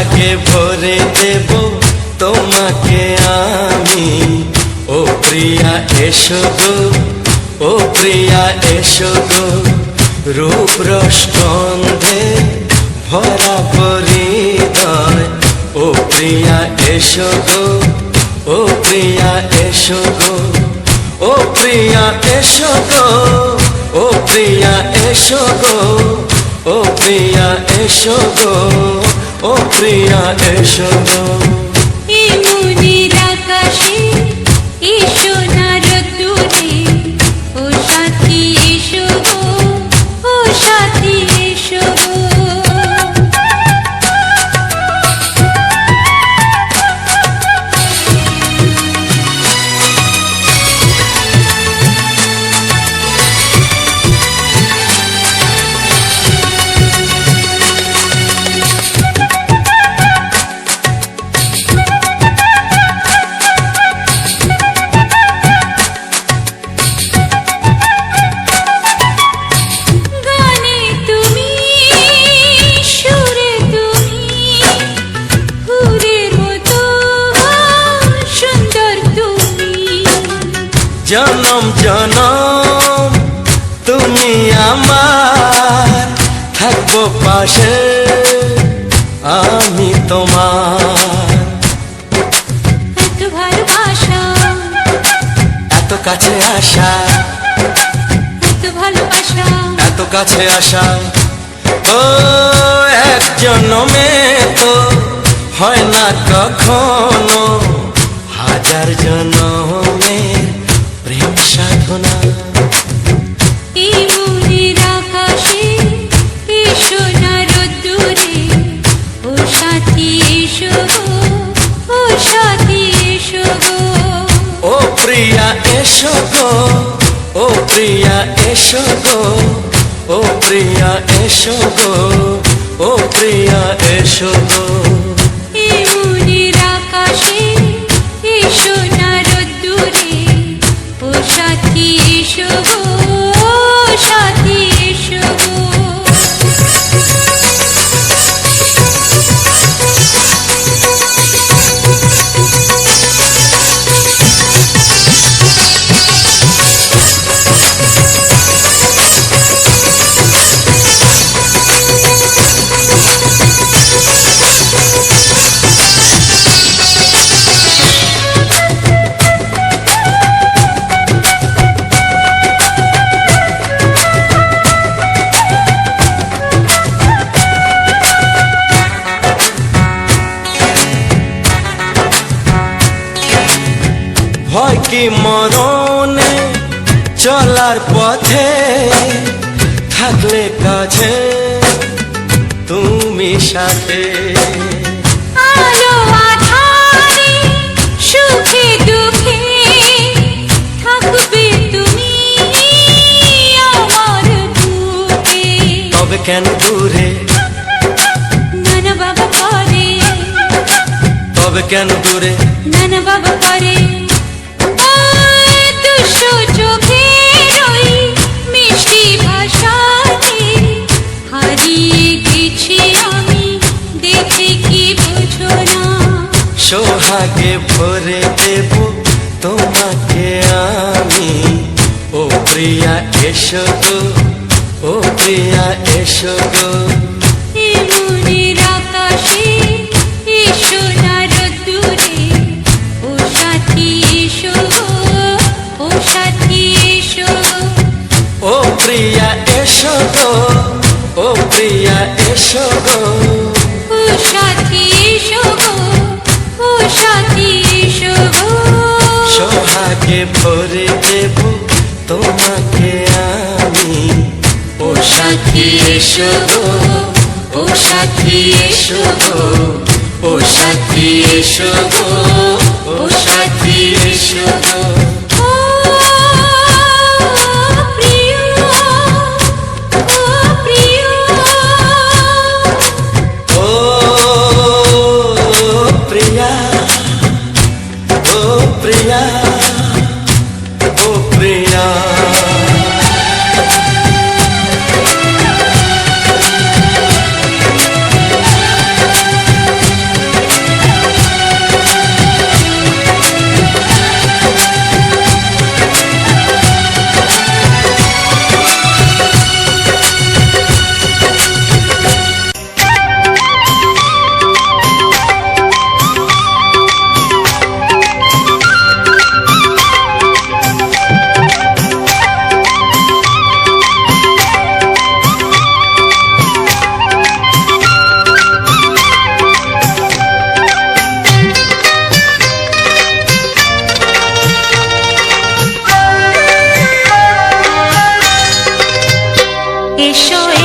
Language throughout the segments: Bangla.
সোহাগে ভরে দেব তোমাকে আমি। ও প্রিয়া এসো গো, ও প্রিয়া এসো গো, রূপ রস গন্ধে ভরা হৃদয়। ও প্রিয়া এসো গো, ও প্রিয়া এসো গো, ও প্রিয়া এসো গো, ও প্রিয়া এসো গো, ও প্রিয়া এসো গো, ও প্রিয়া এসো গো। এই মনের আকাশে এসো না রোদ্দুরে, ও সাথী এসো গো, ও সাথী এসো গো। জনম জনম তুমি আমার, থাকবো পাশে আমি তোমার। এত ভালোবাসা, এত কাছে আসা, এত ভালোবাসা, এত কাছে আসা, ও এক জনমে তো হয় না কখনো, হাজার জনমে প্রেম সাধনা। এই মনের আকাশে এসো না রোদ্দুরে, ও সাথী এসো গো, ও সাথী এসো গো। ও প্রিয়া এসো গো, ও প্রিয়া এসো গো, ও প্রিয়া এসো গো, ও প্রিয়া এসো গো। এই মনের আকাশে এসো না রোদ্দুরে, ও সাথী এসো গো, ও সাথী এসো গো। ভয় কি মরণে চলার পথে, থাকলে কাছে তুমি সাথে। আলো আঁধারে সুখে দুঃখে থাকবে তুমি আমার বুকে। তবে কেন দূরে, নানা বাবা করে, তবে কেন দূরে, নানা বাবা করে। দুশো চোখের ওই মিষ্টি ভাষাতে হারিয়ে গেছি আমি, দেখে কি বুঝো না। সোহাগে ভরে দেব তোমাকে আমি। ও প্রিয়া এসো গো, ও প্রিয়া এসো গো। এই মনের আকাশে এসো না রোদ্দুরে, ও সাথী এসো গো, ও সাথী এসো গো। ও প্রিয়া এসো গো, ও প্রিয়া এসো গো, ও সাথী এসো গো, ও সাথী এসো গো। সোহাগে ভরে দেব তোমাকে আমি। ও সাথী এসো গো, ও সাথী এসো গো, ও সাথী এসো গো, ও সাথী এসো গো। ও প্রিয়, ও প্রিয়, ও প্রিয়া, ও প্রিয়া, ও প্রিয়া।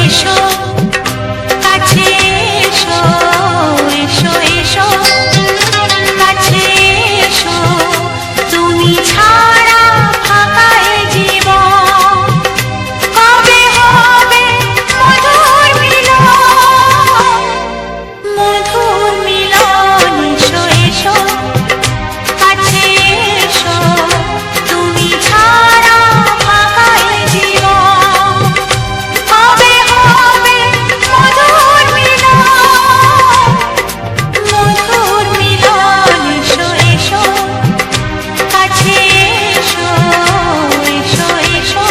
এসো কাছে এসো এসো এসো কাছে এসো তুমি ছাড়া ফাঁকা এ জীবন কবে হবে মধুর মিলন এসো এসো কাছে এসো তুমি ছাড়া ফাঁকা এ জীবন কবে হবে মধুর মিলন এসো এসো কাছে এসো এসো এসো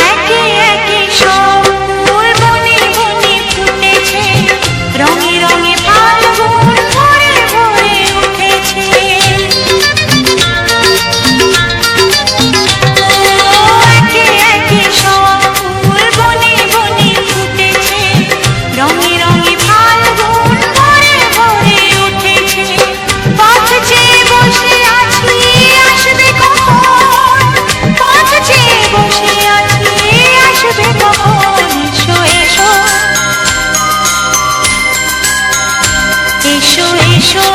একে একে সব ফুল বনে বনে ফুটেছে রঙে রঙে ফাল্গুন ভরে ভরে উঠেছে একে একে সব ফুল বনে বনে ফুটেছে রঙে রঙে ফাল্গুন ভরে ভরে উঠেছে পথ চেয়ে বসে আছি আসবে কখন পথ চেয়ে বসে আছি আসবে কখন এসো এসো এসো এসো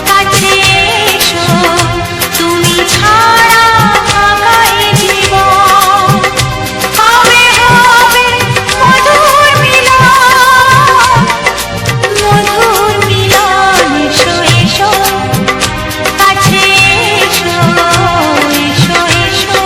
কাছে এসো তুমি ছাড়া ফাঁকা এ জীবন কবে হবে মধুর মিলন এসো এসো কাছে এসো এসো এসো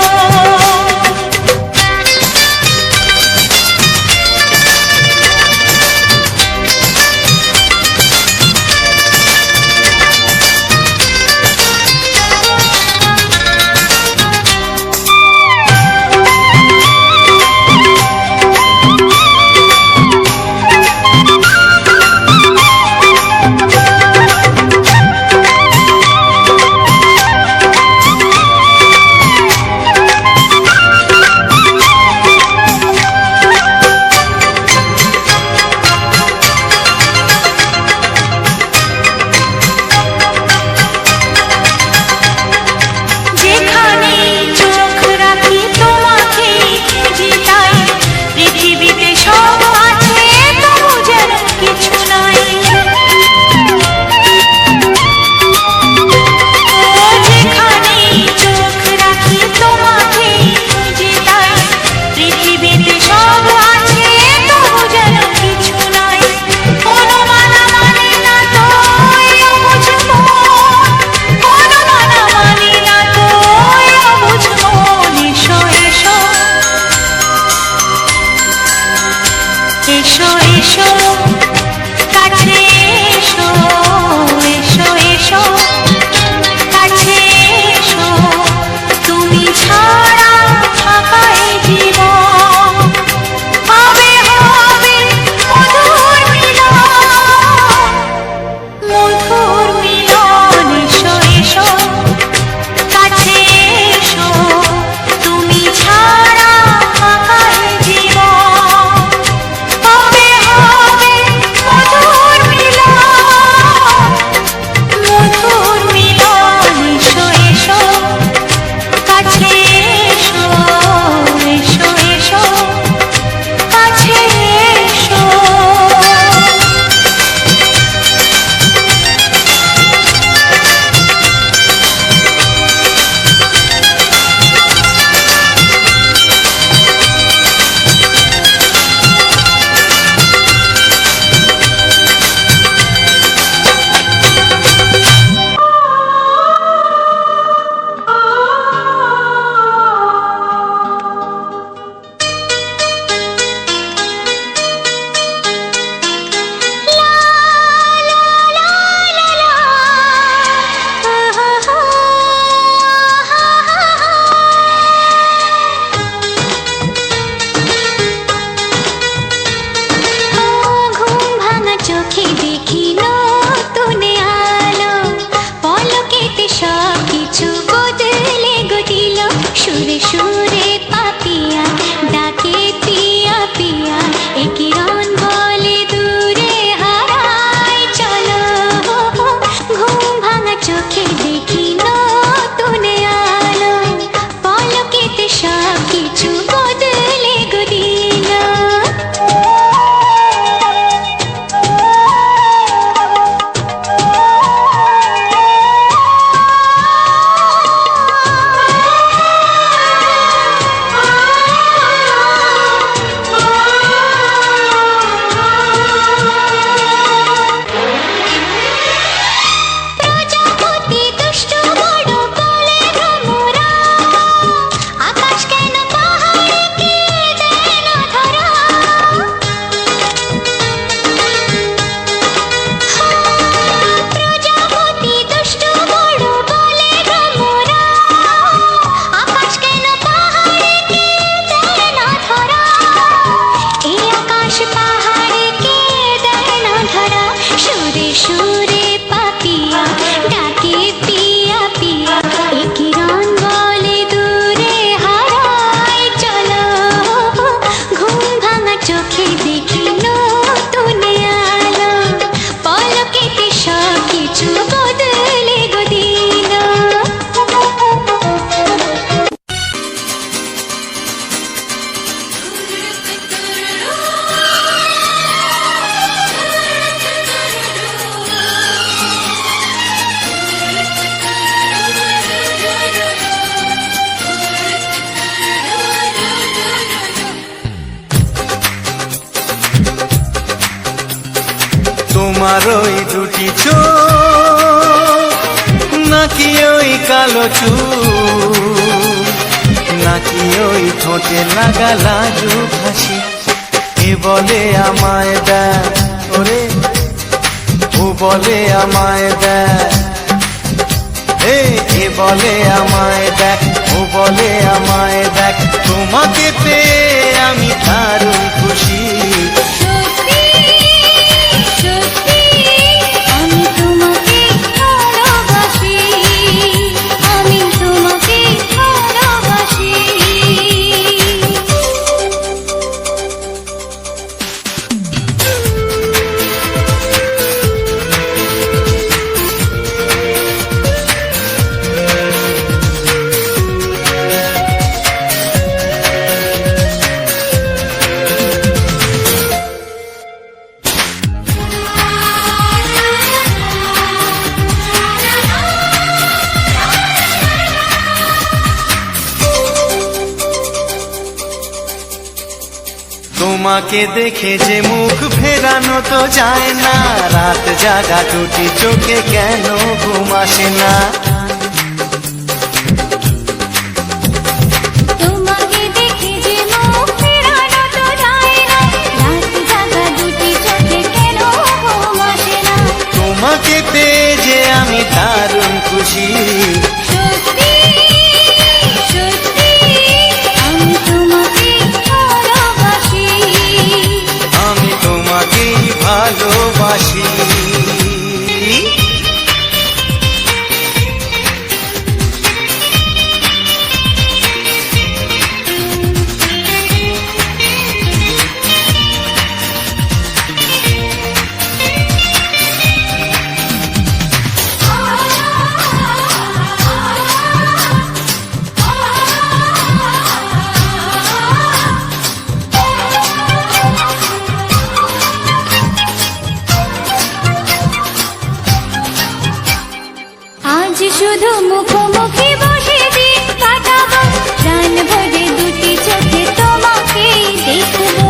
তোমার ওই দুটি চোখ নাকি ওই কালো চুল নাকি ওই ঠোঁটে লাগা লাজুক হাসি এ বলে আমায় দেয় ওরে ও বলে আমায় দেয় এ বলে আমায় দেখ ও বলে আমায় দেখ তোমাকে পেয়ে আমি দারুণ খুশি সত্যি সত্যি আমি তোমাকে ভালোবাসি আমি তোমাকে ভালোবাসি তোমাকে দেখে যে মুখ ফেরানো তো যায় না রাত জাগা টুটি চোখে কেন ঘুম আসে না তোমাকে দেখে যে মুখ ফেরানো তো যায় না রাত জাগা দুটি চোখে কেন ঘুম আসে না তোমাকে পেয়ে যে আমি দারুণ খুশি সত্যি সত্যি আমি তোমাকে ভালোবাসি আমি তোমাকেই ভালোবাসি আজ শুধু মুখোমুখি বসে দিন কাটাবো প্রাণ ভরে দুটি চোখে তোমাকেই দেখবো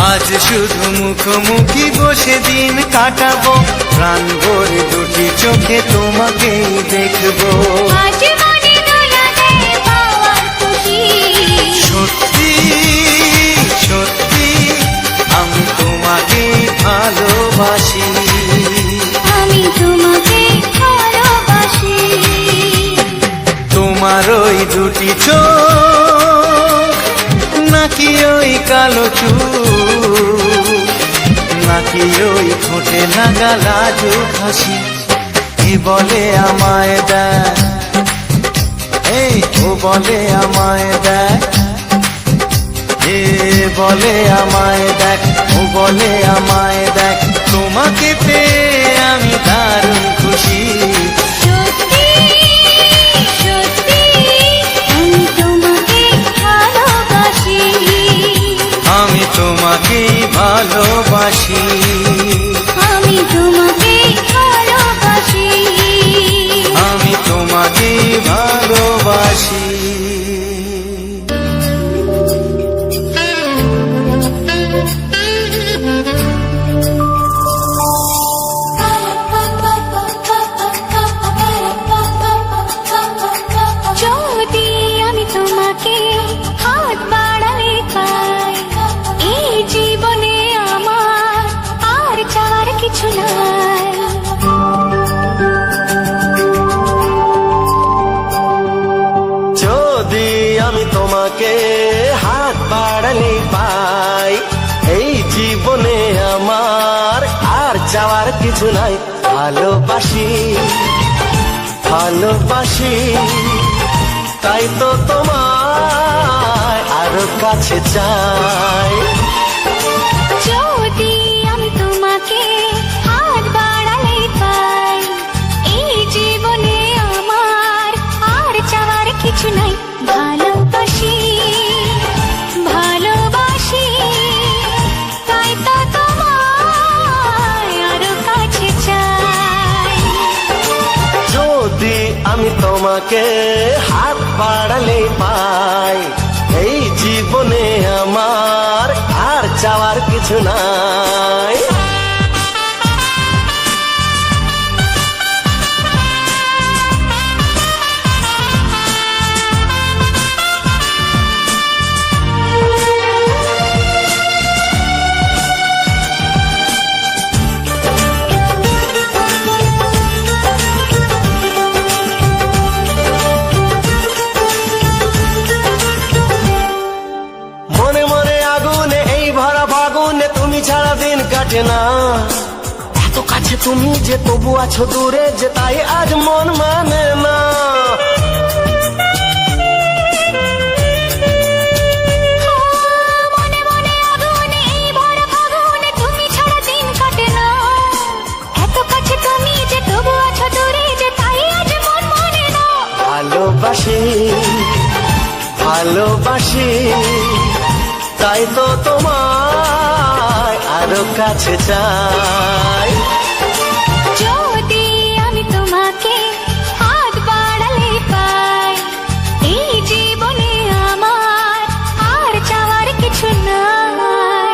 আজ শুধু মুখোমুখি বসে দিন কাটাবো প্রাণ ভরে দুটি চোখে তোমাকেই দেখবো আজ মনে দোলা দেয় পাওয়ার খুশি সত্যি সত্যি আমি তোমাকেই ভালোবাসি আমি তোমাকে ভালোবাসি তোমার ওই দুটি চোখ নাকি ওই কালো চুল নাকি ওই ঠোঁটে লাগা লাজুক হাসি এ বলে আমায় দেয় ও বলে আমায় দেয় এ বলে আমায় দেখ ও বলে আমায় দেখ তোমাকে পেয়ে আমি দারুণ খুশি সত্যি সত্যি আমি তোমাকে ভালোবাসি আমি তোমাকেই ভালোবাসি আমি তোমাকে ভালোবাসি আমি তোমাকেই ভালোবাসি যদি আমি তোমাকে হাত বাড়ালে পাই এই জীবনে আমার আর চাওয়ার কিছু নাই যদি আমি তোমাকে হাত বাড়ালে পাই এই জীবনে আমার আর চাওয়ার কিছু নাই ভালোবাসি ভালোবাসি তাই তো তোমায় আরো কাছে চাই যদি আমি তোমাকে হাত বাড়ালে পাই এই জীবনে আমার আর চাওয়ার কিছু নাই ভালোবাসি ভালোবাসি তাই তো তোমায় আরো কাছে চাই যদি আমি তোমাকে হাত বাড়ালে পাই এই জীবনে আমার আর চাওয়ার কিছু নাই। ছাড়া দিন কাটে না, এত কাছে তুমি যে তবু আছো দূরে যে, তাই আজ মন মানে না। মনে মনে আগুনে এই ভরা ফাগুনে তুমি ছাড়া দিন কাটে না, এত কাছে তুমি যে তবু আছো দূরে যে, তাই আজ মন মানে না। ভালোবাসি ভালোবাসি তাই তো তোমায় আরো কাছে চাই। যদি আমি তোমাকে হাত বাড়ালে পাই, এই জীবনে আমার আর চাওয়ার কিছু নাই।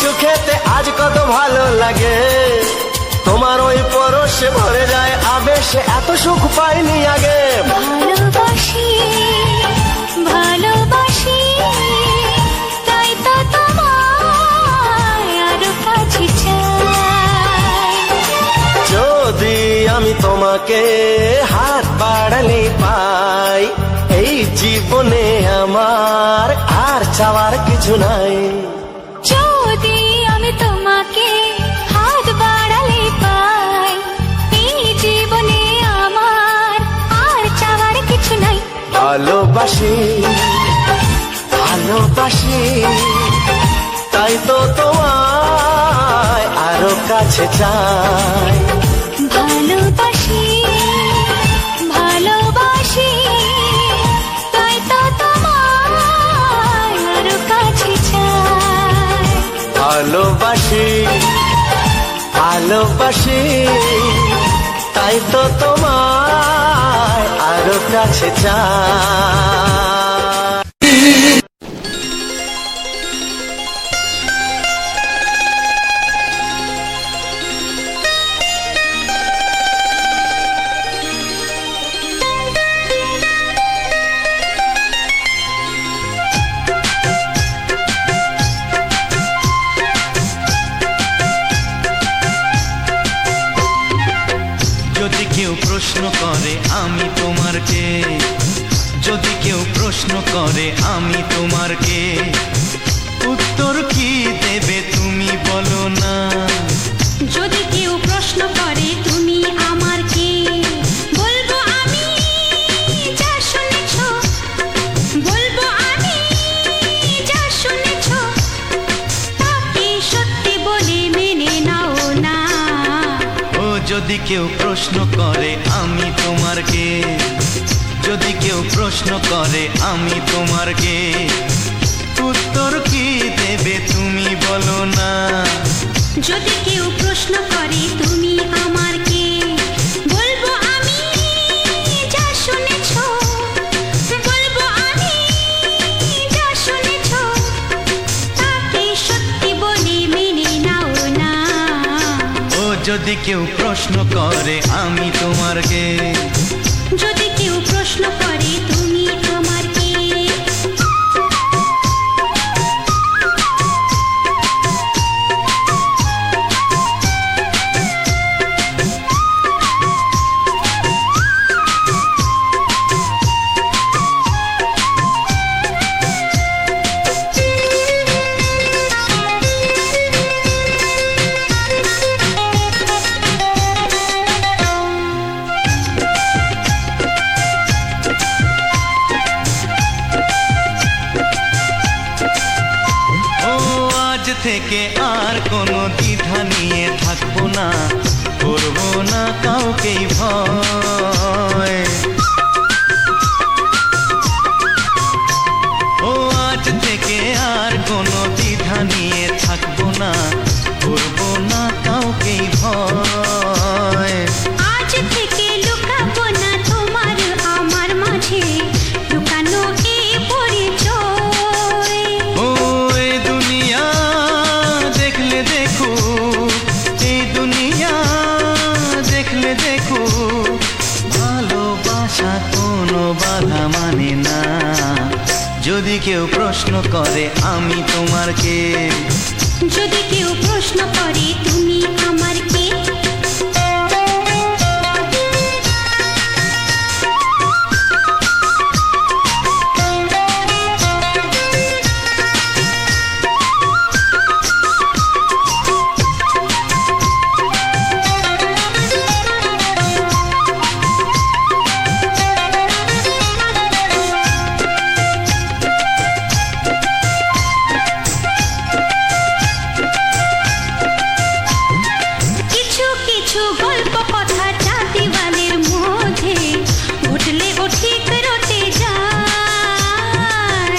সুখেতে আজ কত ভালো লাগে, তোমার ওই পরশে ভরে যায় আবেশে, এত সুখ পাইনি আগে। ভালোবাসি ভালোবাসি তাই তো তোমায় আরো কাছে চাই। যদি আমি তোমাকে হাত বাড়ালে পাই, এই জীবনে আমার আর চাওয়ার কিছু নাই। যদি আমি তোমাকে হাত বাড়ালে পাই, এই জীবনে আমার আর চাওয়ার কিছু নাই। ভালোবাসি ভালোবাসি তাই তো তোমায় আরো কাছে চাই। ভালোবাসি ভালোবাসি তাই তো তোমায় আরো কাছে চাই। ভালোবাসি ভালোবাসি তাই তো তোমায় আরো কাছে চাই। যদি কেউ প্রশ্ন করে আমি তোমার কে, যদি কেউ প্রশ্ন করে আমি তোমার কে, উত্তর কি দেবে তুমি বলো না। যদি কেউ প্রশ্ন করে তুমি আমার কে, বলবো আমি যা শুনেছো, বলবো আমি যা শুনেছো, তাকে সত্যি বলে মেনে নাও না। ও যদি কেউ প্রশ্ন করে আমি তোমার কে, যদি কেউ প্রশ্ন করে আমি তোমার কে, উত্তর কি দেবে তুমি বলো না। যদি কেউ প্রশ্ন করে তুমি আমার কে, বলবো আমি যা শুনেছো, বলবো আমি যা শুনেছো, তাকে সত্যি বলে মেনে নাও না। ও যদি কেউ প্রশ্ন করে আমি তোমার কে, যদি কেউ প্রশ্ন করে তুমি আমার কে। থেকে আর কোনো দ্বিধা নিয়ে থাকবো না, করবো না কাউকেই ভয়। ও আজ থেকে আর কোনো দ্বিধা নিয়ে থাকবো না, করবো না কাউকেই ভয়। আজ থেকে লুকাবো না তোমার আমার মাঝে লুকানো এই পরিচয়। ও এই দুনিয়া দেখলে দেখো, এই দুনিয়া দেখলে দেখো, ভালোবাসা কোনো বাধা মানে না। যদি কেউ প্রশ্ন করে আমি তোমার কে, যদি কেউ প্রশ্ন করে তুমি আমার কে, কিছু কিছু গল্প কথা চাঁদিওয়ালের মধ্যে ঘটলে ও ঠিক রটে যায়।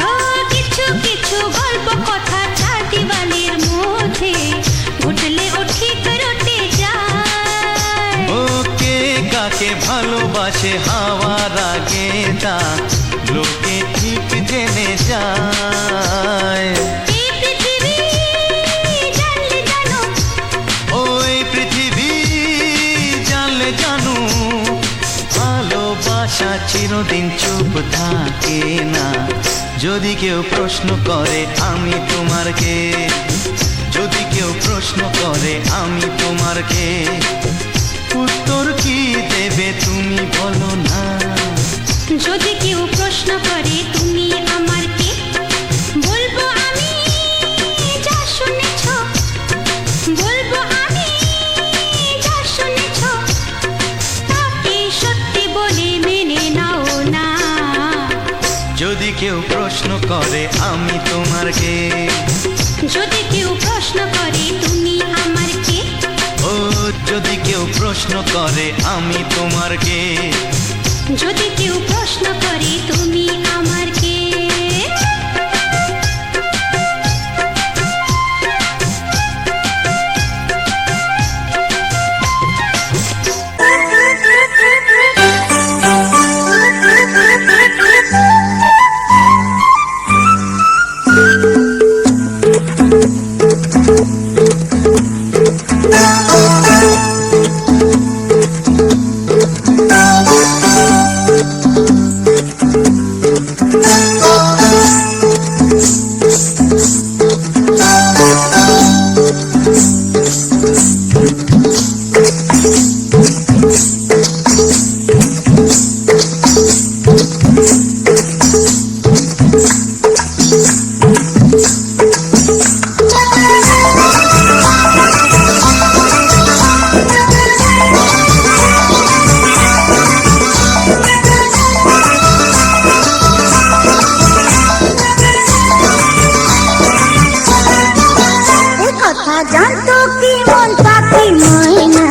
ও কিছু কিছু গল্প কথা চাঁদিওয়ালের মধ্যে ঘটলে ও ঠিক রটে যায়। ও কে কাকে ভালোবাসে হাওয়ার আগে তা লোকে ঠিক জেনে যায়। এই পৃথিবী জানলে জানো, ওই পৃথিবী জানলে জানু, ভালোবাসা চিরদিন চুপ থাকে না। যদি কেউ প্রশ্ন করে আমি তোমার কে, যদি কেউ প্রশ্ন করে আমি তোমার কে, উত্তর কি দেবে তুমি বলো না। যদি কেউ প্রশ্ন করে তুমি আমার কে, বলবো আমি যা শুনেছ, বলবো আমি যা শুনেছ, তাকে সত্যি বলে মেনে নাও না। যদি কেউ প্রশ্ন করে আমি তোমার কে, যদি কেউ প্রশ্ন করে তুমি আমার কে, ও যদি কেউ প্রশ্ন করে আমি তোমার কে, যদি কেউ প্রশ্ন করে তুমি আমার কে। জানতো কি মন পাখি ময়না,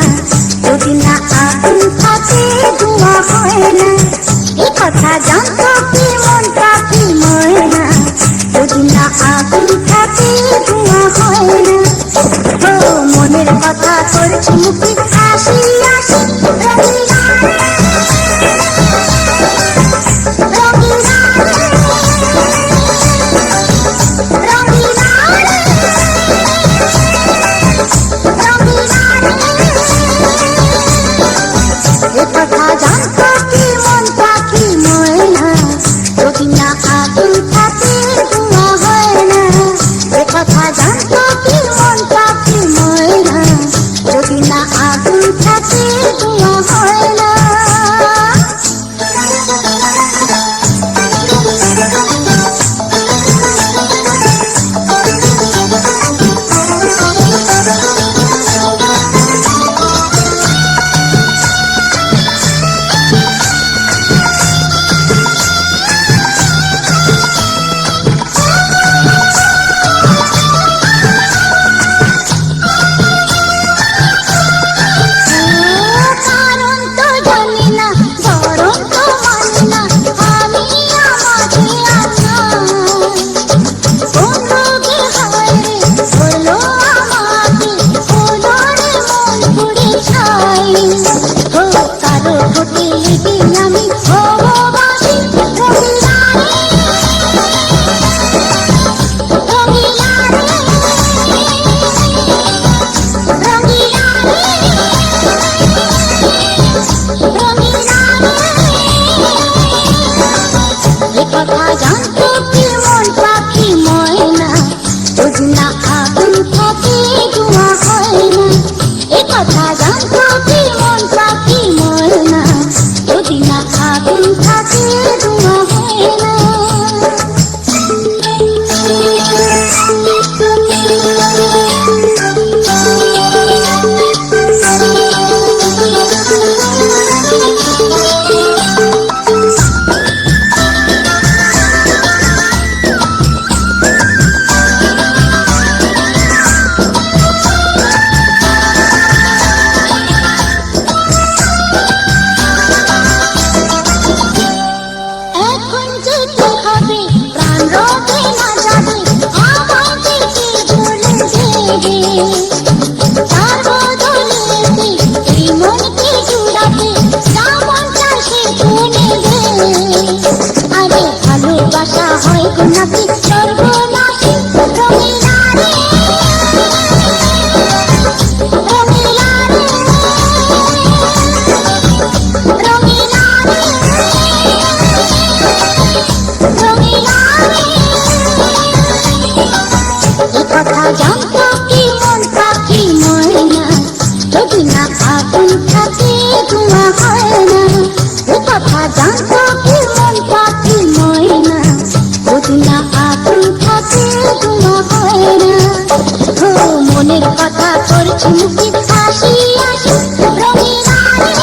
যদি না আগুন থাকে ধোঁয়া হয় না। এ কথা জানতো কি মন পাখি ময়না, যদি না আগুন থাকে ধোঁয়া হয় না। ও মনের কথা করছি মুখে হাসি হাসি, রঙিনা কথা জানতো কি মন পাখি ময়না, যদি না আগুন থাকে ধোঁয়া হয় না। এ কথা জানতো কি মন পাখি ময়না, যদি না আগুন থাকে ধোঁয়া হয় না। তার বদলেতে এই মনকে জুড়াতে যা মন চায় সে তো নেবে। আরে ভালোবাসা হয় গো নাকি সর্বনাশী, রঙিলা রে রঙিলা রে রঙিলা রে রঙিলা রে। এ কথা জানতো কি মন পাখি ময়না, যদি না আগুন থাকে ধোঁয়া হয় না। এ কথা জানতো কি মন পাখি ময়না, যদি না আগুন থাকে ধোঁয়া হয় না। ও মনের কথা করছি মুখে হাসি হাসি, রঙিলা রে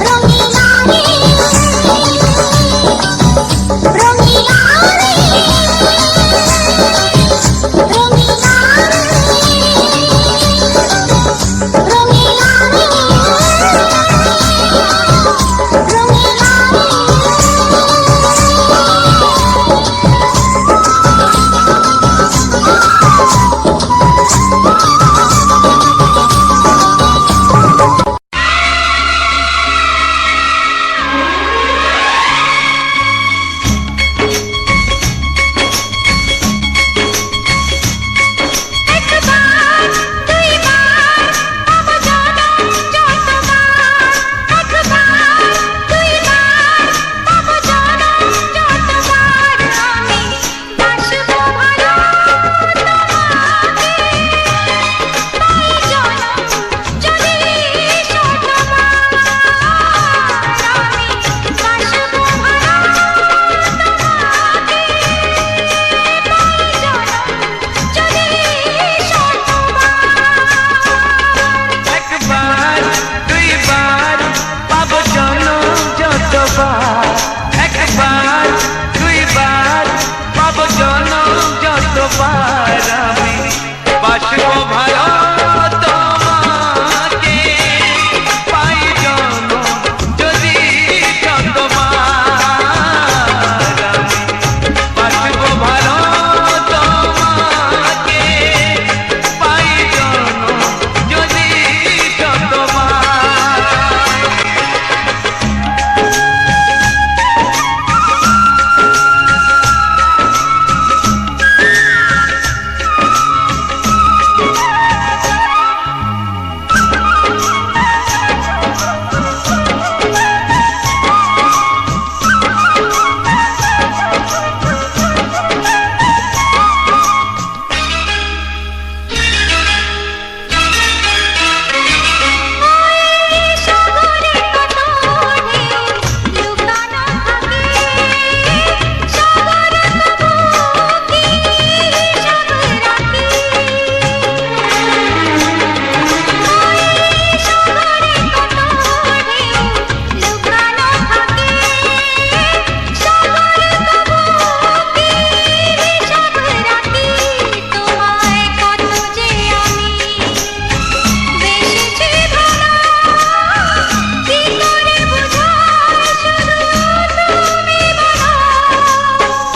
রঙিলা রে রঙিলা রে রঙিলা রে রঙিলা রে রঙিলা একবার দুইবার তব জনম যতবার, একবার দুইবার তব জনম যতবার, আমি বাসব ভালো তোমাকে, তাই জনম যদি শতবার, আমি বাসব ভালো তোমাকে, তাই জনম যদি শতবার। একবার দুইবার পাবো জনম যতবার, একবার দুইবার পাবো জনম যতবার, আমি বাসবো ভালো তোমাকে, পাই জনম যদি শতবার, আমি বাসবো ভালো তোমাকে, পাই জনম যদি শতবার। সাগরে কত ঢেউ লুকানো থাকে, সাগর তবু কি হিসাব রাখে। সাগরে কত ঢেউ লুকানো থাকে, সাগর তবু কি হিসাব রাখে। তোমায় কত যে আমি বেশি ভালো, কি করে বুঝাই শুধু তুমি বলো।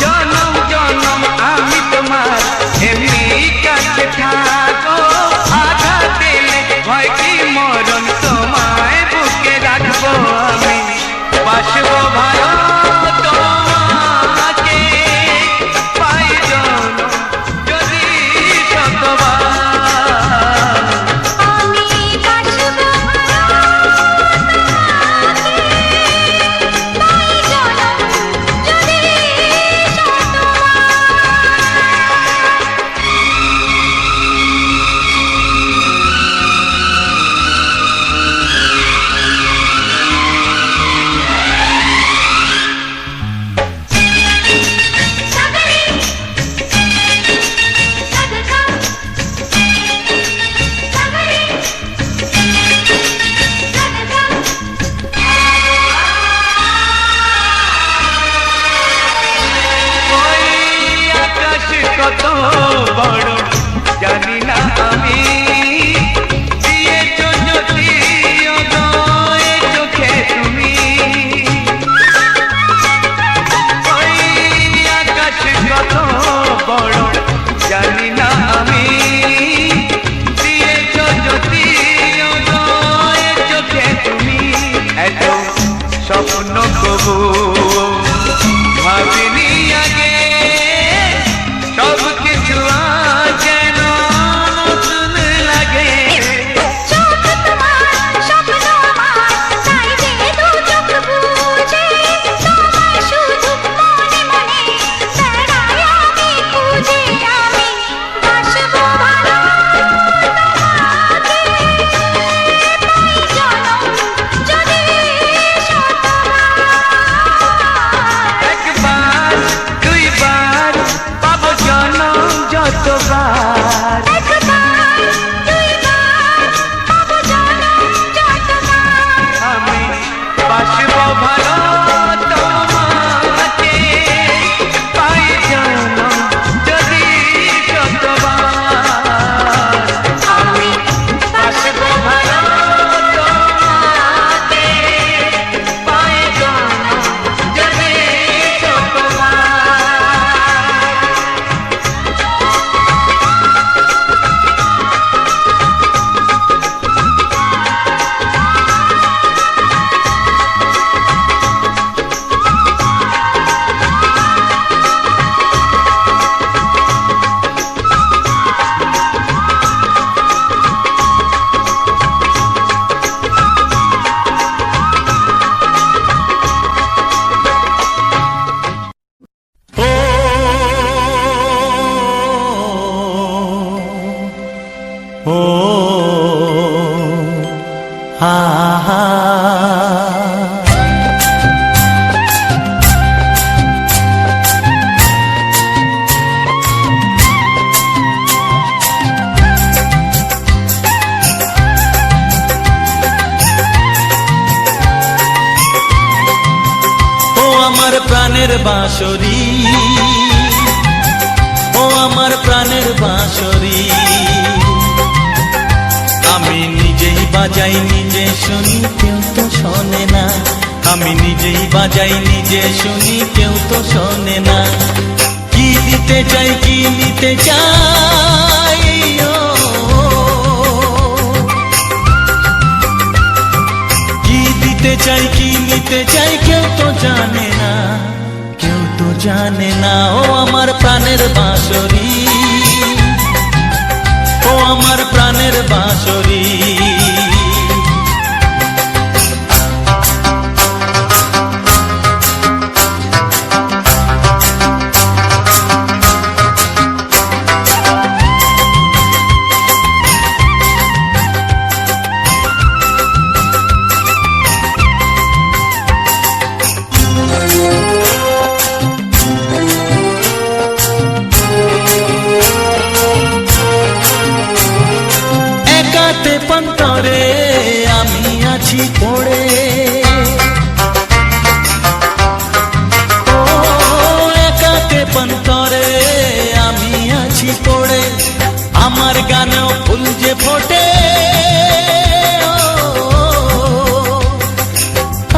জনম জনম আমি তোমার এমনি কাছে থাকো, আঘাত দিলে ভয় কি মরণ তোমায় বুকে রাখবো, আমি বাসবো ভালো তোমাকে, পাই জনম যদি শতবার, আমি বাসব ভালো তোমাকে, তাই জনম যদি শতবার। কবু ভাবিনি আগে সব কিছু আজ যেন নতুন লাগে। চোখ তোমার স্বপ্ন আমার, তাই যে দু চোখ বুঝে তোমায় শুধু মনে মনে বেড়াই আমি খুঁজে। আমি বাসবো ভালো তোমাকে, পাই জনম যদি শতবার। একবার দুইবার পাবো জনম যতবার। একবার দুইবার পাবো জনম যতবার। আমি বাসবো ভালো তোমাকে, পাই জনম যদি যতবার। আমি বাসবো ভালো তোমাকে, পাই জনম যদি যতবার। ও হা হা ও আমার প্রাণের বাঁশরি, ও আমার প্রাণের বাঁশরি, আমি নিজেই বাজাই নিজে শুনি কেউ তো শোনে না। আমি নিজেই বাজাই নিজে শুনি কেউ তো শোনে না। কি দিতে চাই কি নিতে চাই, ও কি দিতে চাই কি নিতে চাই কেউ তো জানে না, কেউ তো জানে না। ও আমার প্রাণের বাঁশরি, ও আমার প্রাণের বাঁশরি। একাতে পন্তরে আমি আছি পড়ে, ও একাতে পন্তরে আমি আছি পড়ে। আমার গানেও ফুল যে ফোটে,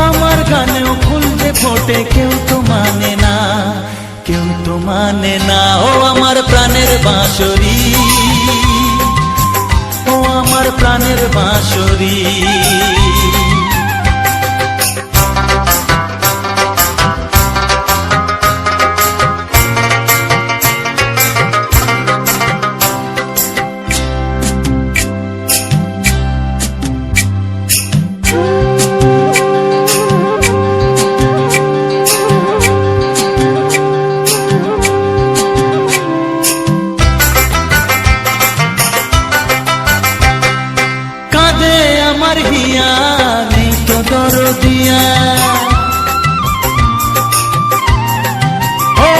আমার গানেও ফুল যে ফোটে কেউ তো মানে না, কেউ তো মানে না। ও আমার প্রাণের বাঁশরি, ও আমার প্রাণের বাঁশরি। কাঁদে আমার হিয়া নেই তো দরদিয়া, ও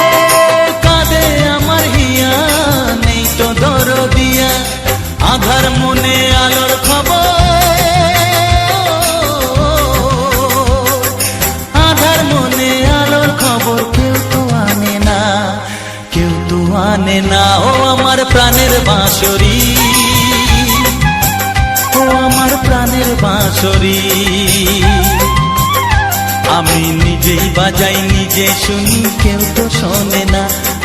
কাঁদে আমার হিয়া নেই তো দরদিয়া। আধার মনে আলোর খবর, আধার মনে আলোর খবর কেউ তো আনে না, কেউ তো আনে না। ও আমার প্রাণের বাঁশরি, ও আমার প্রাণের বাঁশরি। আমি নিজেই বাজাই নিজে শুনি কেউ তো শোনে না,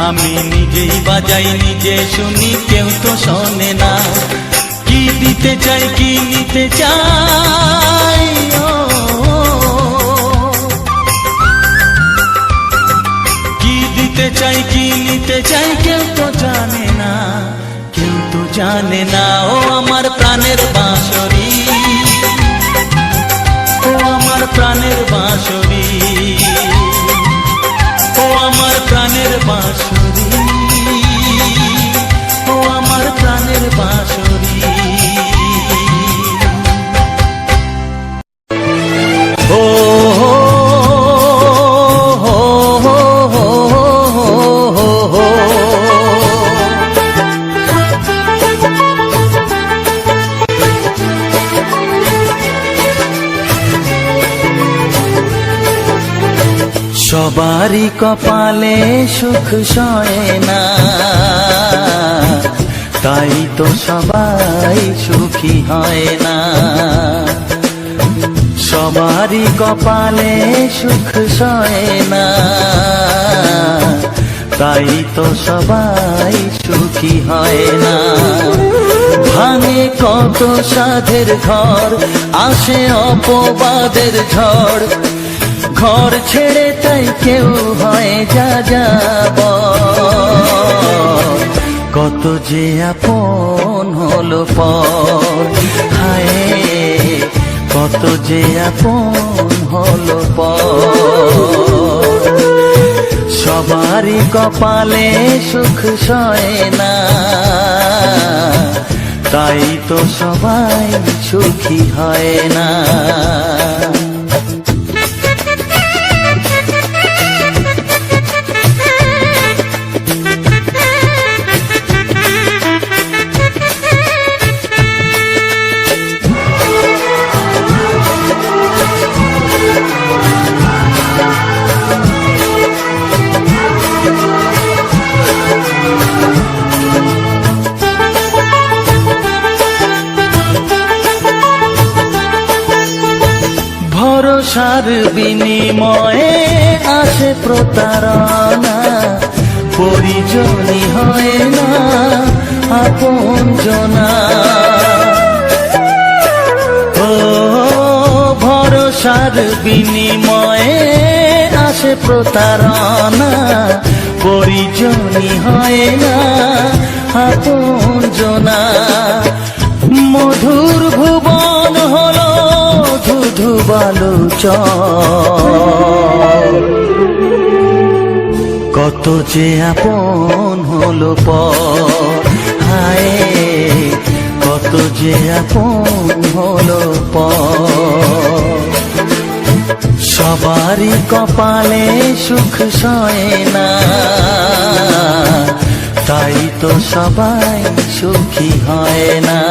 আমি নিজেই বাজাই নিজে শুনি কেউ তো শোনে না। কি দিতে চাই কি নিতে চাই, ও চাই কি নিতে চাই কেউ তো জানে না, কেউ তো জানে না। ও আমার প্রাণের বাঁশরি, ও আমার প্রাণের বাঁশরি, ও আমার প্রাণের বাঁশরি, ও আমার প্রাণের বাঁশরি। ও সবারই কপালে সুখ সয় না, তাই তো সবাই সুখী হয় না। সবারই কপালে সুখ সয় না, তাই তো সবাই সুখী হয় না। ভাঙে কত সাধের ঘর, আসে অপবাদের ঝড়, ঘর ছেড়ে তাই কেউ হয় যা যাব। কত যে আপন হলো পর, হায় কত যে আপন হলো পর। সবারই কপালে সুখ সয় না, তাই তো সবাই সুখী হয় না। ভরসার বিনিময়ে আসে প্রতারণা, পরিজনই হয় না আপনজনা। ও ভরসার বিনিময়ে আসে প্রতারণা, পরিজনই হয় না আপনজনা। মধুর ভুবন হলো ধুধু বালুচর, কত যে আপন হলো পর, হায় কত যে আপন হলো পর। সবারই কপালে সুখ সয় না, তাই তো সবাই সুখী হয় না।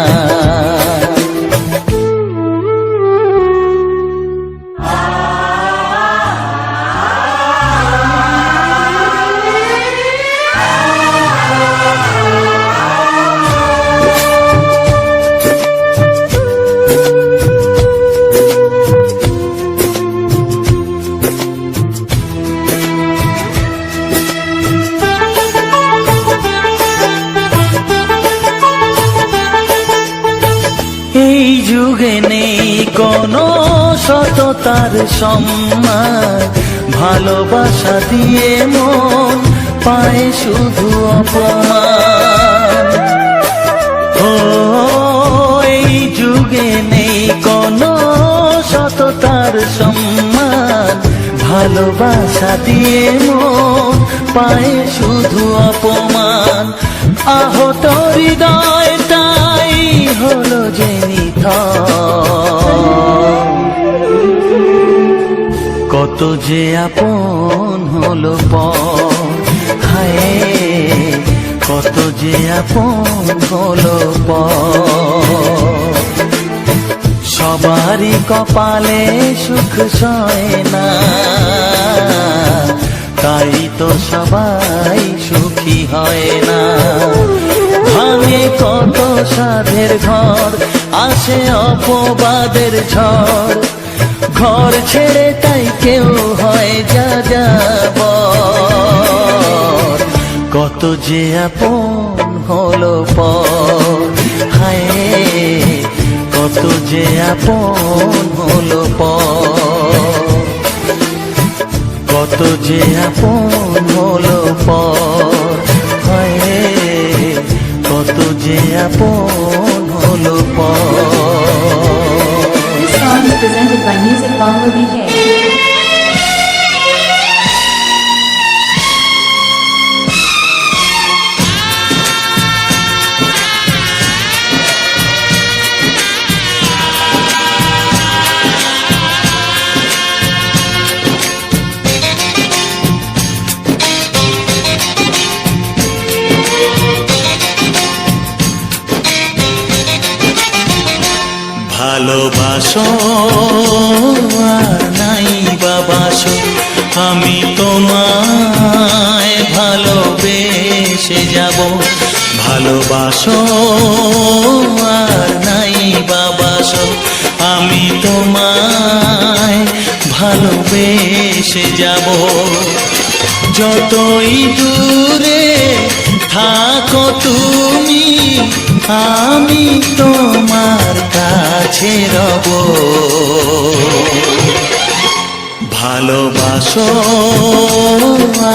এই যুগে নেই কোনো সততার সম্মান, ভালোবাসা দিয়ে মন পায় শুধু অপমান। ও এই যুগে নেই কোনো সততার সম্মান, ভালোবাসা দিয়ে মন পায় শুধু অপমান। আহত হৃদয়টাই হলো যে নিথর, কত যে আপন হলো পর, হায় কত যে আপন হলো পর। সবারই কপালে সুখ সয় না, তাই তো সবাই সুখী হয় না। ভাঙে কত সাধের ঘর, আসে অপবাদের ঝড়, ঘর ছেড়ে তাই কেউ হয় যা যাব। কত যে আপন হলো পর, হায় কত যে আপন হলো পর, কত যে আপন হলো পর, হায় রে, কত যে আপন হলো পর। This song is presented by Music Bangla BK. ভালোবাসো আর নাই বাবাসো, আমি তোমায় ভালোবেসে যাব। ভালোবাসো আর নাই বাবাসো, আমি তোমায় ভালোবেসে যাব। যতই দূরে থাকো তুমি, আমি তোমার কাছে রব। ভালোবাসো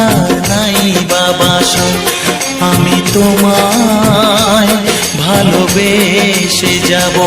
আর নাই বাবাসো, আমি তোমায় ভালোবেসে যাব।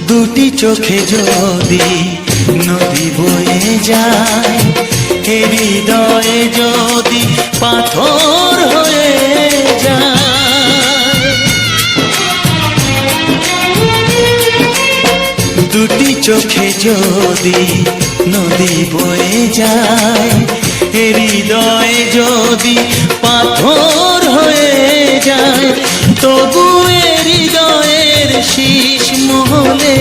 দুটি চোখে যদি নদী বয়ে যায়, হৃদয়ে যদি পাথর হয়ে যায়। দুটি চোখে যদি নদী বয়ে যায়, হৃদয়ে যদি পাথর হয়ে যায়, তবু হৃদয়ের শীষ মহলে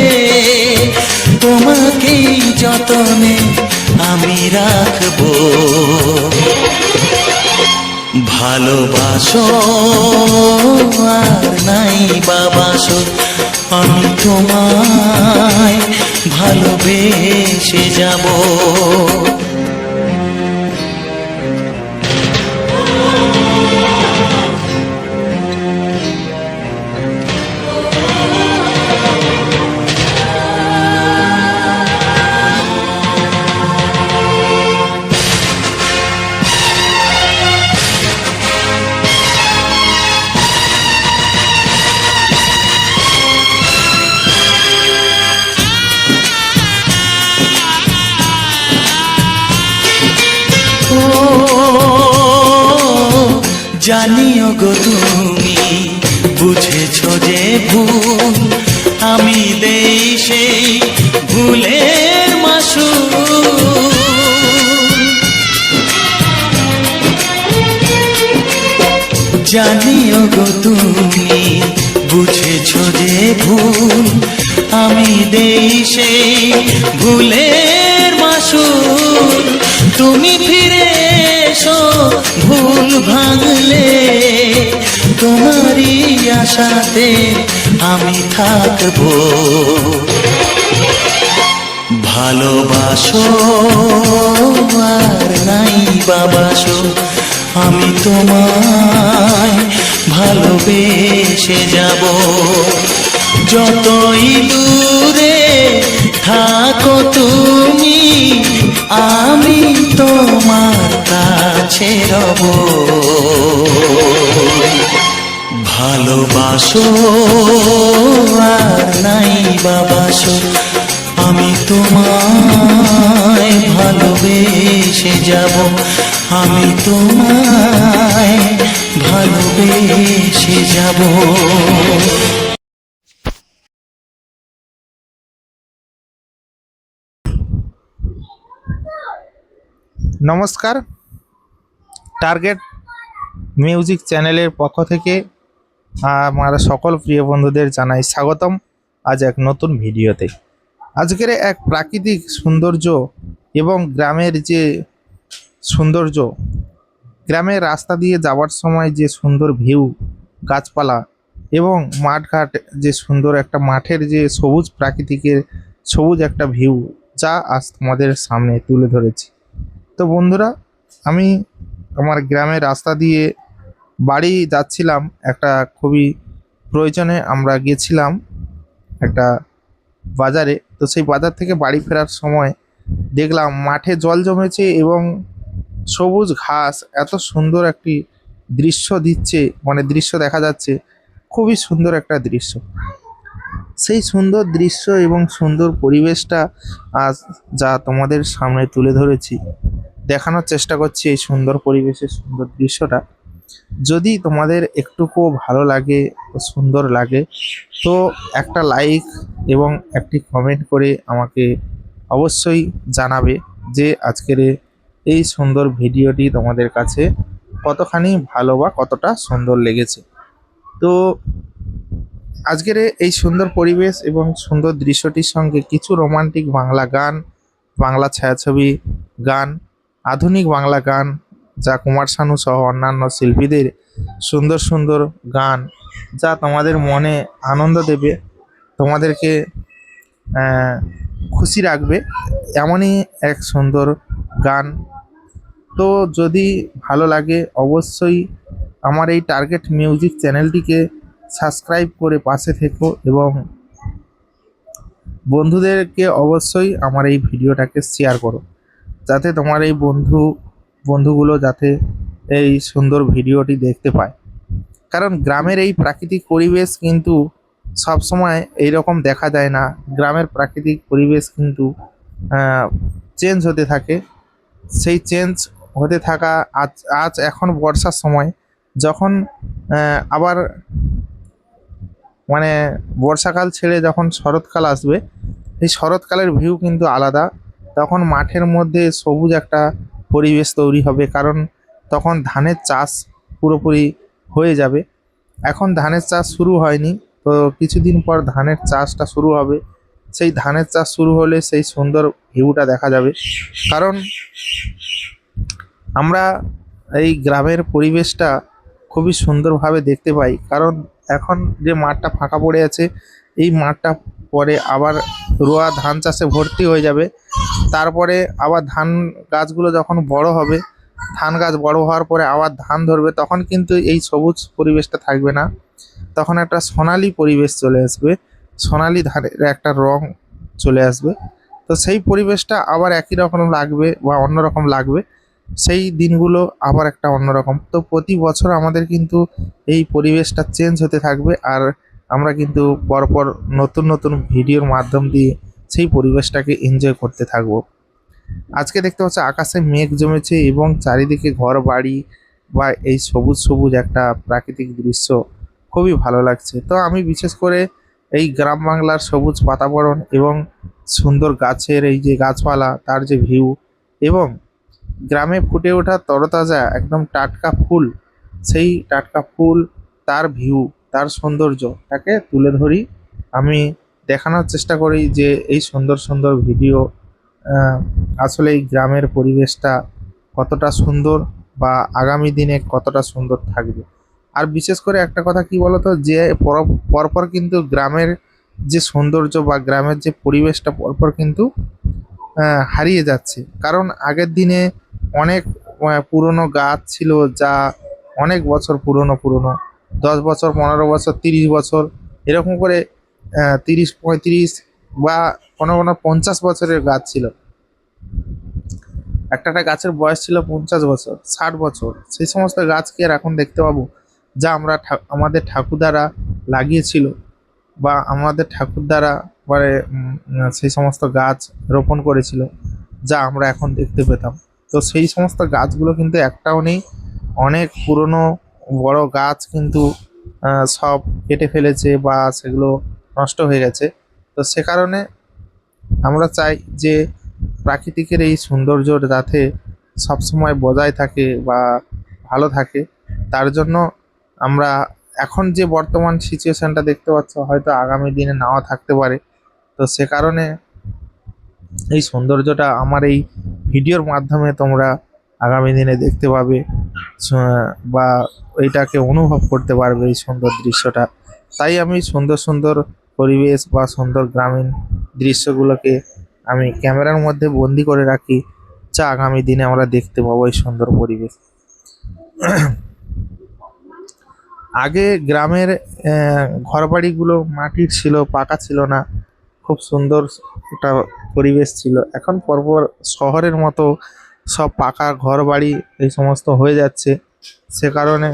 তোমাকেই যতনে আমি রাখবো। ভালোবাসো আর নাই বাবাসো, আমি তোমায় ভালোবেসে যাব। জানিও গো তুমি বুঝেছো যে ভুল, আমি দেই সেই ভুলের মাসুল। জানিও গো তুমি বুঝেছো যে ভুল, আমি দেই সেই ভুলের মাসুল। তুমি ফিরে এসো ভুল ভাঙলে, তোমারই আশাতে আমি থাকবো। ভালোবাসো আর নাই বাবাসো, আমি তোমায় ভালোবেসে যাব। যতই দূরে থাকো তুমি, আমি তোমার কাছে রব। ভালোবাসো আর নাই বাবাসো, আমি তোমায় ভালোবেসে যাব। আমি তোমায় ভালোবেসে যাব। নমস্কার, টার্গেট মিউজিক চ্যানেলের পক্ষ থেকে আমার সকল প্রিয় বন্ধুদের জানাই স্বাগতম আজ এক নতুন ভিডিওতে। আজকের এক প্রাকৃতিক সৌন্দর্য এবং গ্রামের যে সৌন্দর্য, গ্রামের রাস্তা দিয়ে যাওয়ার সময় যে সুন্দর ভিউ, গাছপালা এবং মাঠঘাট, যে সুন্দর একটা মাঠের যে সবুজ প্রাকৃতিকের সবুজ একটা ভিউ, যা আজ তোমাদের সামনে তুলে ধরেছি। তো বন্ধুরা, আমি আমার গ্রামের রাস্তা দিয়ে বাড়ি যাচ্ছিলাম। একটা খুবই প্রয়োজনে আমরা গেছিলাম একটা বাজারে। তো সেই বাজার থেকে বাড়ি ফেরার সময় দেখলাম মাঠে জল জমেছে এবং সবুজ ঘাস এত সুন্দর একটি দৃশ্য দিচ্ছে, মানে দৃশ্য দেখা যাচ্ছে, খুবই সুন্দর একটা দৃশ্য। সেই সুন্দর দৃশ্য এবং সুন্দর পরিবেশটা আজ যা তোমাদের সামনে তুলে ধরেছি, দেখানোর চেষ্টা করছি এই সুন্দর পরিবেশের সুন্দর দৃশ্যটা। যদি তোমাদের একটুকু ভালো লাগে ও সুন্দর লাগে তো একটা লাইক এবং একটি কমেন্ট করে আমাকে অবশ্যই জানাবে যে আজকের এই সুন্দর ভিডিওটি তোমাদের কাছে কতখানি ভালো বা কতটা সুন্দর লেগেছে। তো আজকের এই সুন্দর পরিবেশ এবং সুন্দর দৃশ্যটির সঙ্গে কিছু রোমান্টিক বাংলা গান, বাংলা ছায়াছবি গান, আধুনিক বাংলা গান, যা কুমার শানু সহ অন্যান্য শিল্পীদের সুন্দর সুন্দর গান, যা তোমাদের মনে আনন্দ দেবে, তোমাদেরকে খুশি রাখবে, এমনই এক সুন্দর গান। তো যদি ভালো লাগে অবশ্যই আমার এই টার্গেট মিউজিক চ্যানেলটিকে সাবস্ক্রাইব করে পাশে থেকো এবং বন্ধুদেরকে অবশ্যই আমার এই ভিডিওটাকে শেয়ার করো, যাতে তোমার এই বন্ধুগুলো যাতে এই সুন্দর ভিডিওটি দেখতে পায়। কারণ গ্রামের এই প্রাকৃতিক পরিবেশ কিন্তু সবসময় এইরকম দেখা যায় না। গ্রামের প্রাকৃতিক পরিবেশ কিন্তু চেঞ্জ হতে থাকে। সেই চেঞ্জ হতে থাকা আজ এখন বর্ষার সময়, যখন আবার মানে বর্ষাকাল ছেড়ে যখন শরৎকাল আসবে, এই শরৎকালের ভিউ কিন্তু আলাদা। তখন মাঠের মধ্যে সবুজ একটা পরিবেশ তৈরি হবে, কারণ তখন ধানের চাষ পুরোপুরি হয়ে যাবে। এখন ধানের চাষ শুরু হয়নি, তো কিছুদিন পর ধানের চাষটা শুরু হবে। সেই ধানের চাষ শুরু হলে সেই সুন্দর ভিউটা দেখা যাবে। কারণ আমরা এই গ্রামের পরিবেশটা খুবই সুন্দরভাবে দেখতে পাই। কারণ এখন যে মাঠটা ফাঁকা পড়ে আছে, এই মাঠটা পরে আবার রোয়া ধান চাষে ভর্তি হয়ে যাবে। তারপরে আবার ধান গাছগুলো যখন বড় হবে, ধান গাছ বড় হওয়ার পরে আবার ধান ধরবে, তখন কিন্তু এই সবুজ পরিবেশটা থাকবে না। তখন একটা সোনালি পরিবেশ চলে আসবে, সোনালি ধানের একটা রং চলে আসবে। তো সেই পরিবেশটা আবার একই রকম লাগবে বা অন্যরকম লাগবে। সেই দিনগুলো আবার একটা অন্যরকম। তো প্রতি বছর আমাদের কিন্তু এই পরিবেশটা চেঞ্জ হতে থাকবে, আর আমরা কিন্তু পরপর নতুন নতুন ভিডিওর মাধ্যম দিয়ে সেই পরিবেশটাকে এনজয় করতে থাকবো। আজকে দেখতে পাচ্ছ আকাশে মেঘ জমেছে এবং চারিদিকে ঘর বাড়ি বা এই সবুজ সবুজ একটা প্রাকৃতিক দৃশ্য খুবই ভালো লাগছে। তো আমি বিশেষ করে এই গ্রাম বাংলার সবুজ বাতাবরণ এবং সুন্দর গাছের এই যে গাছপালা, তার যে ভিউ এবং গ্রামে ফুটে ওঠা তরতাজা একদম টাটকা ফুল, সেই টাটকা ফুল, তার ভিউ, তার সৌন্দর্যটাকে তুলে ধরি। আমি দেখানোর চেষ্টা করি যে এই সুন্দর সুন্দর ভিডিও আসলে এই গ্রামের পরিবেশটা কতটা সুন্দর বা আগামী দিনে কতটা সুন্দর থাকবে। আর বিশেষ করে একটা কথা কি বলতো, যে পরপর কিন্তু গ্রামের যে সৌন্দর্য বা গ্রামের যে পরিবেশটা পরপর কিন্তু হারিয়ে যাচ্ছে। কারণ আগের দিনে অনেক পুরনো গাছ ছিল, যা অনেক বছর পুরনো 10 বছর, 15 বছর, 30 বছর, এরকম করে 30, 35 বা কোনো 50 বছরের গাছ ছিল। একটা গাছের বয়স ছিল 50 বছর, 60 বছর। সেই সমস্ত গাছকে আর এখন দেখতে পাবো, যা আমরা আমাদের ঠাকুরদারা লাগিয়েছিল বা আমাদের ঠাকুরদারা পরে সেই সমস্ত গাছ রোপণ করেছিল, যা আমরা এখন দেখতে পেতাম। তো সেই সমস্ত গাছগুলো কিন্তু একটাও নেই। অনেক পুরনো বড় গাছ কিন্তু সব কেটে ফেলেছে বা সেগুলো নষ্ট হয়ে গেছে। তো সে কারণে আমরা চাই যে প্রাকৃতিকের এই সৌন্দর্য যাতে সবসময় বজায় থাকে বা ভালো থাকে। তার জন্য আমরা এখন যে বর্তমান সিচুয়েশনটা দেখতে পাচ্ছ হয়তো আগামী দিনে নাও থাকতে পারে। তো সে কারণে এই সৌন্দর্যটা আমার এই ভিডিওর মাধ্যমে তোমরা আগামী দিনে দেখতে পাবে, বা এইটাকে অনুভব করতে পারবে এই সুন্দর দৃশ্যটা। তাই আমি সুন্দর সুন্দর পরিবেশ বা সুন্দর গ্রামীণ দৃশ্যগুলোকে আমি ক্যামেরার মধ্যে বন্দি করে রাখি, যা আগামী দিনে আমরা দেখতে পাবো এই সুন্দর পরিবেশ। আগে গ্রামের ঘরবাড়িগুলো মাটির ছিল, পাকা ছিল না, খুব সুন্দর একটা পরিবেশ ছিল। এখন পরপর শহরের মতো সব পাকা ঘর বাড়ি এই সমস্ত হয়ে যাচ্ছে। সে কারণে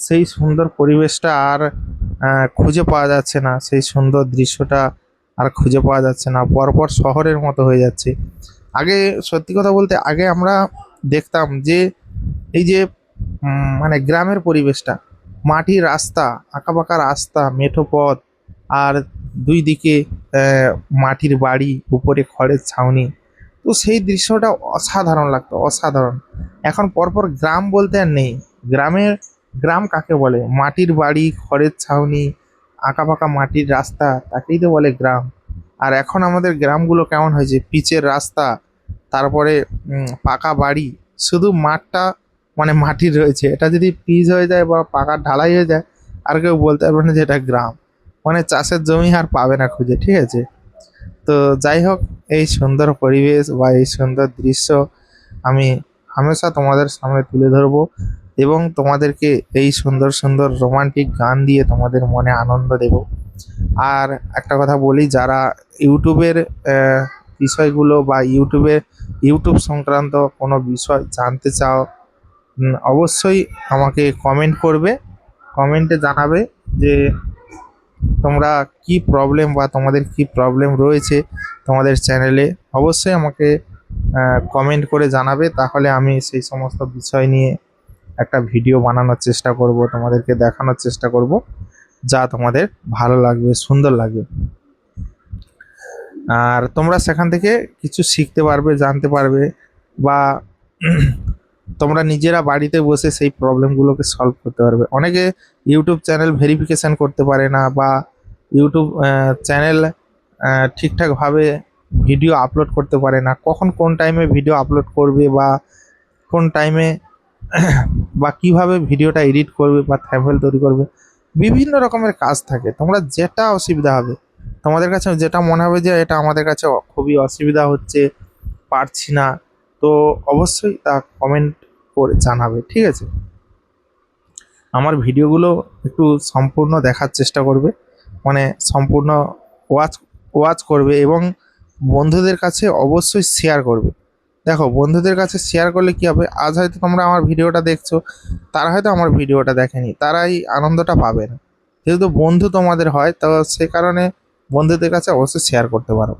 সেই সুন্দর পরিবেশটা আর খুঁজে পাওয়া যাচ্ছে না, সেই সুন্দর দৃশ্যটা আর খুঁজে পাওয়া যাচ্ছে না, পরপর শহরের মতো হয়ে যাচ্ছে। আগে সত্যি কথা বলতে আগে আমরা দেখতাম যে এই যে মানে গ্রামের পরিবেশটা, মাটির রাস্তা, আঁকাবাঁকা রাস্তা, মেঠো পথ, আর দুই দিকে মাটির বাড়ি, উপরে খড়ের ছাউনি। তো সেই দৃশ্যটা অসাধারণ লাগতো, অসাধারণ। এখন পরপর গ্রাম বলতে আর নেই। গ্রাম কাকে বলে? মাটির বাড়ি, খড়ের ছাউনি, আঁকাবাঁকা মাটির রাস্তা, তাকেই তো বলে গ্রাম। আর এখন আমাদের গ্রামগুলো কেমন হয়েছে? পিচের রাস্তা, তারপরে পাকা বাড়ি, শুধু মাঠটা মানে মাটির রয়েছে। এটা যদি পিচ হয়ে যায় বা পাকা ঢালাই হয়ে যায়, আর কেউ বলতে পারবে না যে এটা গ্রাম। মানে চাষের জমি আর পাবে না খুঁজে, ঠিক আছে? তো যাই হোক, এই সুন্দর পরিবেশ বা এই সুন্দর দৃশ্য আমি হামেশা তোমাদের সামনে তুলে ধরবো, এবং তোমাদেরকে এই সুন্দর সুন্দর রোমান্টিক গান দিয়ে তোমাদের মনে আনন্দ দেব। আর একটা কথা বলি, যারা ইউটিউবের বিষয়গুলো বা ইউটিউব সংক্রান্ত কোনো বিষয় জানতে চাও, অবশ্যই আমাকে কমেন্ট করবে, কমেন্টে জানাবে যে তোমরা কি প্রবলেম বা তোমাদের কি প্রবলেম রয়েছে তোমাদের চ্যানেলে। অবশ্যই আমাকে কমেন্ট করে জানাবে, তাহলে আমি সেই সমস্ত বিষয় নিয়ে একটা ভিডিও বানানোর চেষ্টা করব, তোমাদেরকে দেখানোর চেষ্টা করব, যা তোমাদের ভালো লাগবে, সুন্দর লাগবে। আর তোমরা সেখান থেকে কিছু শিখতে পারবে, জানতে পারবে, বা তোমরা নিজেরা বাড়িতে বসে সেই প্রবলেমগুলোকে সলভ করতে পারবে। অনেকে ইউটিউব চ্যানেল ভেরিফিকেশান করতে পারে না, বা ইউটিউব চ্যানেল ঠিকঠাকভাবে ভিডিও আপলোড করতে পারে না, কখন কোন টাইমে ভিডিও আপলোড করবে, বা কোন টাইমে বা কিভাবে ভিডিওটা এডিট করবে বা থাম্বনেল তৈরি করবে। বিভিন্ন রকমের কাজ থাকে। তোমরা যেটা অসুবিধা হবে, তোমাদের কাছে যেটা মনে হবে যে এটা আমাদের কাছে খুবই অসুবিধা হচ্ছে, পারছি না, তো অবশ্যই তা কমেন্ট করে জানাবে, ঠিক আছে? আমার ভিডিওগুলো একটু সম্পূর্ণ দেখার চেষ্টা করবে, মানে সম্পূর্ণ ওয়াচ করবে, এবং বন্ধুদের কাছে অবশ্যই শেয়ার করবে। দেখো, বন্ধুদের কাছে শেয়ার করলে কী হবে, আজ হয়তো তোমরা আমার ভিডিওটা দেখছো, তারা হয়তো আমার ভিডিওটা দেখেনি, তারা এই আনন্দটা পাবে না। যেহেতু বন্ধু তোমাদের হয়, তো সে কারণে বন্ধুদের কাছে অবশ্যই শেয়ার করতে পারো।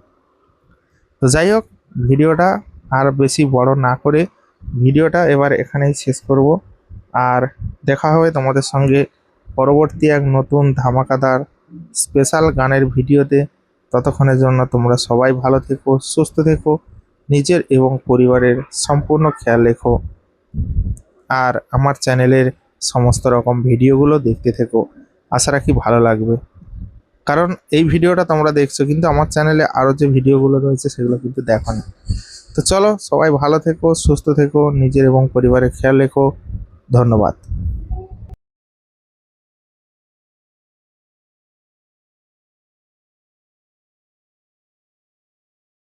তো যাই হোক, ভিডিওটা আর বেশি বড় না করে ভিডিওটা এবার এখানেই শেষ করব। আর দেখা হবে তোমাদের সঙ্গে পরবর্তী এক নতুন ধামাকাদার স্পেশাল গানের ভিডিওতে। ততক্ষণের জন্য তোমরা সবাই ভালো থেকো, সুস্থ থেকো, নিজের এবং পরিবারের সম্পূর্ণ খেয়াল রেখো। আর আমার চ্যানেলের সমস্ত রকম ভিডিওগুলো দেখতে থেকো। আশা রাখি ভালো লাগবে, কারণ এই ভিডিওটা তোমরা দেখছো, কিন্তু আমার চ্যানেলে আরও যে ভিডিওগুলো রয়েছে সেগুলো কিন্তু দেখো না। তো চলো, সবাই ভালো থেকো, সুস্থ থেকো, নিজের এবং পরিবারের খেয়াল রেখো। ধন্যবাদ।